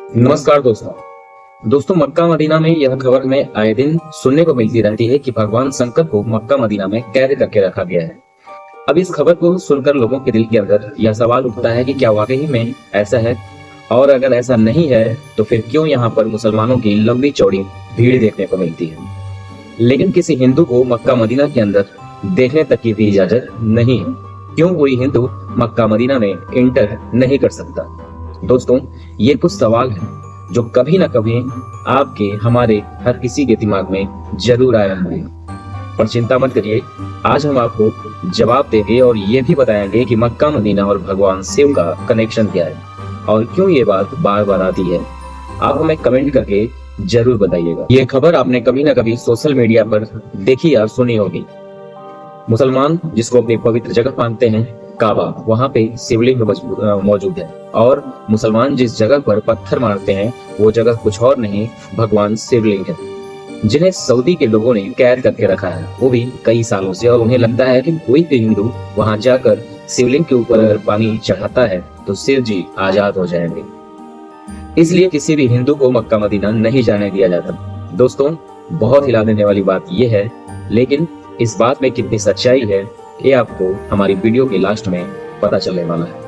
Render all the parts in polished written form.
नमस्कार दोस्तों Mecca Medina में यह खबर हमें आए दिन सुनने को मिलती रहती है कि भगवान शंकर को मक्का मदीना में कैद करके रखा गया है। अब इस खबर को सुनकर लोगों के दिल के अंदर यह सवाल उठता है कि क्या वाकई में ऐसा है, और अगर ऐसा नहीं है तो फिर क्यों यहाँ पर मुसलमानों की लंबी चौड़ी भीड़ देखने को मिलती है, लेकिन किसी हिंदू को मक्का मदीना के अंदर देखने तक की भी इजाजत नहीं है। क्यों कोई हिंदू मक्का मदीना में इंटर नहीं कर सकता? दोस्तों, ये कुछ सवाल हैं जो कभी ना कभी आपके हमारे हर किसी के दिमाग में जरूर आए होंगे, पर चिंता मत करिए, आज हम आपको जवाब देंगे और ये भी बताएंगे कि मक्का मदीना और भगवान शिव का कनेक्शन क्या है और क्यों ये बात बार बार आती है। आप हमें कमेंट करके जरूर बताइएगा। ये खबर आपने कभी ना कभी सोशल मीडिया पर देखी या सुनी होगी। मुसलमान जिसको अपनी पवित्र जगह मानते हैं काबा, वहाँ पे शिवलिंग मौजूद है, और मुसलमान जिस जगह पर पत्थर मारते हैं वो जगह कुछ और नहीं, भगवान शिवलिंग है, जिन्हें सऊदी के लोगों ने कैद करके रखा है, वो भी कई सालों से। और उन्हें लगता है कि कोई भी हिंदू वहां जाकर शिवलिंग के ऊपर अगर पानी चढ़ाता है तो शिव जी आजाद हो जाएंगे। इसलिए किसी भी हिंदू को मक्का मदीना नहीं जाने दिया जाता। दोस्तों, बहुत हिला देने वाली बात यह है, लेकिन इस बात में कितनी सच्चाई है ये आपको हमारी वीडियो के लास्ट में पता चलने वाला है।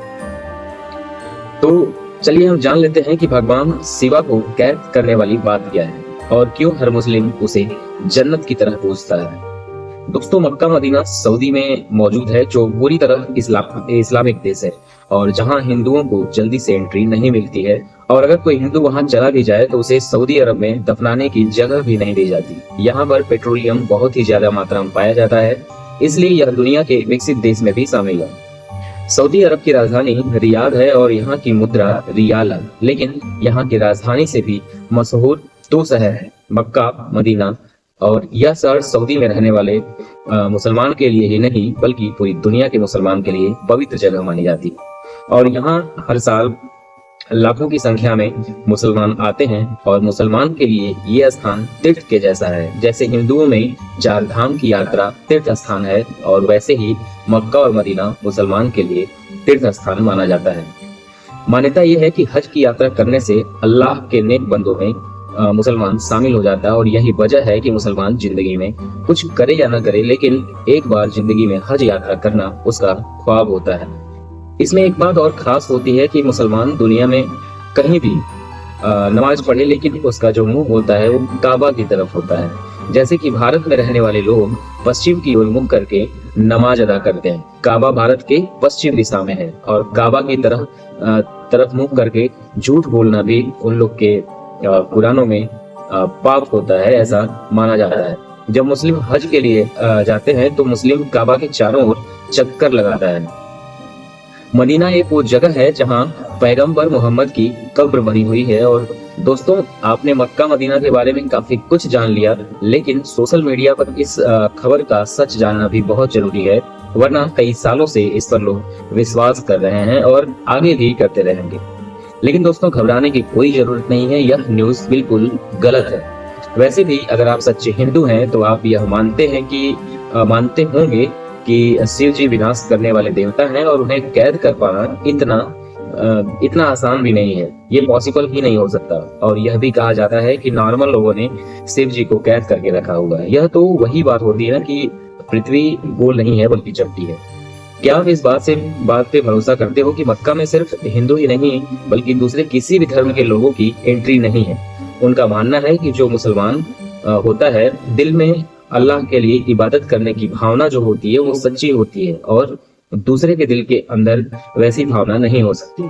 तो चलिए हम जान लेते हैं कि भगवान शिवा को कैद करने वाली बात क्या है और क्यों हर मुस्लिम उसे जन्नत की तरह पूजता है। दोस्तों, मक्का मदीना सऊदी में मौजूद है, जो पूरी तरह इस्लामिक देश है और जहां हिंदुओं को जल्दी से एंट्री नहीं मिलती है, और अगर कोई हिंदू वहां चला भी जाए तो उसे सऊदी अरब में दफनाने की जगह भी नहीं दी जाती। यहाँ पर पेट्रोलियम बहुत ही ज्यादा मात्रा में पाया जाता है, इसलिए यह दुनिया के विकसित देश में भी शामिल है। सऊदी अरब की राजधानी रियाद है और यहाँ की मुद्रा रियाल है, लेकिन यहाँ की राजधानी से भी मशहूर दो शहर है, मक्का मदीना, और यह शहर सऊदी में रहने वाले मुसलमान के लिए ही नहीं बल्कि पूरी दुनिया के मुसलमान के लिए पवित्र जगह मानी जाती है। और यहाँ हर साल लाखों की संख्या में मुसलमान आते हैं और मुसलमान के लिए ये स्थान तीर्थ के जैसा है। जैसे हिंदुओं में चार धाम की यात्रा तीर्थ स्थान है, और वैसे ही मक्का और मदीना मुसलमान के लिए तीर्थ स्थान माना जाता है। मान्यता यह है कि हज की यात्रा करने से अल्लाह के नेक बंदों में मुसलमान शामिल हो जाता है, और यही वजह है कि मुसलमान जिंदगी में कुछ करे या न करे, लेकिन एक बार जिंदगी में हज यात्रा करना उसका ख्वाब होता है। इसमें एक बात और खास होती है कि मुसलमान दुनिया में कहीं भी नमाज पढ़े, लेकिन उसका जो मुंह होता है वो काबा की तरफ होता है। जैसे कि भारत में रहने वाले लोग पश्चिम की ओर मुंह करके नमाज अदा करते हैं। काबा भारत के पश्चिम दिशा में है, और काबा की तरफ मुंह करके झूठ बोलना भी उन लोग के कुरानों में पाप होता है, ऐसा माना जाता है। जब मुस्लिम हज के लिए जाते हैं तो मुस्लिम काबा के चारों ओर चक्कर लगाता है। मदीना एक वो जगह है जहां पैगंबर मोहम्मद की कब्र बनी हुई है। और दोस्तों, आपने मक्का मदीना के बारे में काफी कुछ जान लिया, लेकिन सोशल मीडिया पर इस खबर का सच जानना भी बहुत जरूरी है, वरना कई सालों से इस पर लोग विश्वास कर रहे हैं और आगे भी करते रहेंगे। लेकिन दोस्तों, घबराने की कोई जरूरत नहीं है, यह न्यूज बिल्कुल गलत है। वैसे भी अगर आप सच्चे हिंदू हैं तो आप यह मानते होंगे कि शिव जी विनाश करने वाले देवता हैं, और उन्हें कैद कर पाना इतना आसान भी नहीं है, ये पॉसिबल ही नहीं हो सकता। और यह भी कहा जाता है कि नॉर्मल लोगों ने शिव जी को कैद करके रखा हुआ है। यह तो वही बात होती है ना कि पृथ्वी गोल नहीं है बल्कि चपटी है। क्या आप इस बात पे भरोसा करते हो कि मक्का में सिर्फ हिंदू ही नहीं बल्कि दूसरे किसी भी धर्म के लोगों की एंट्री नहीं है? उनका मानना है कि जो मुसलमान होता है, दिल में अल्लाह के लिए इबादत करने की भावना जो होती है वो सच्ची होती है, और दूसरे के दिल के अंदर वैसी भावना नहीं हो सकती।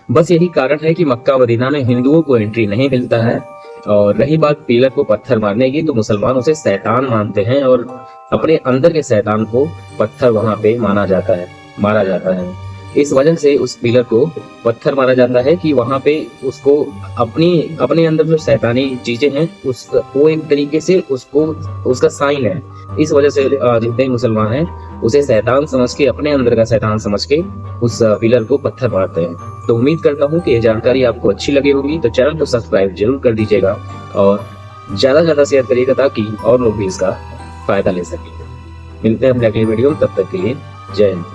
बस यही कारण है कि मक्का मदीना में हिंदुओं को एंट्री नहीं मिलता है। और रही बात पिलर को पत्थर मारने की, तो मुसलमान उसे शैतान मानते हैं और अपने अंदर के शैतान को पत्थर वहां पे मारा जाता है। इस वजह से उस पिलर को पत्थर मारा जाता है कि वहां पे उसको अपने अंदर जो शैतानी चीजें हैं वो एक तरीके से उसका साइन है। इस वजह से जितने मुसलमान हैं उसे शैतान समझ के, अपने अंदर का शैतान समझ के उस पिलर को पत्थर मारते हैं। तो उम्मीद करता हूँ कि ये जानकारी आपको अच्छी लगी होगी, तो चैनल को सब्सक्राइब जरूर कर दीजिएगा और ज्यादा से ज्यादा शेयर करिएगा ताकि और लोग भी इसका फायदा ले सकें। मिलते हैं अपने अगले वीडियो में, तब तक के लिए जय हिंद।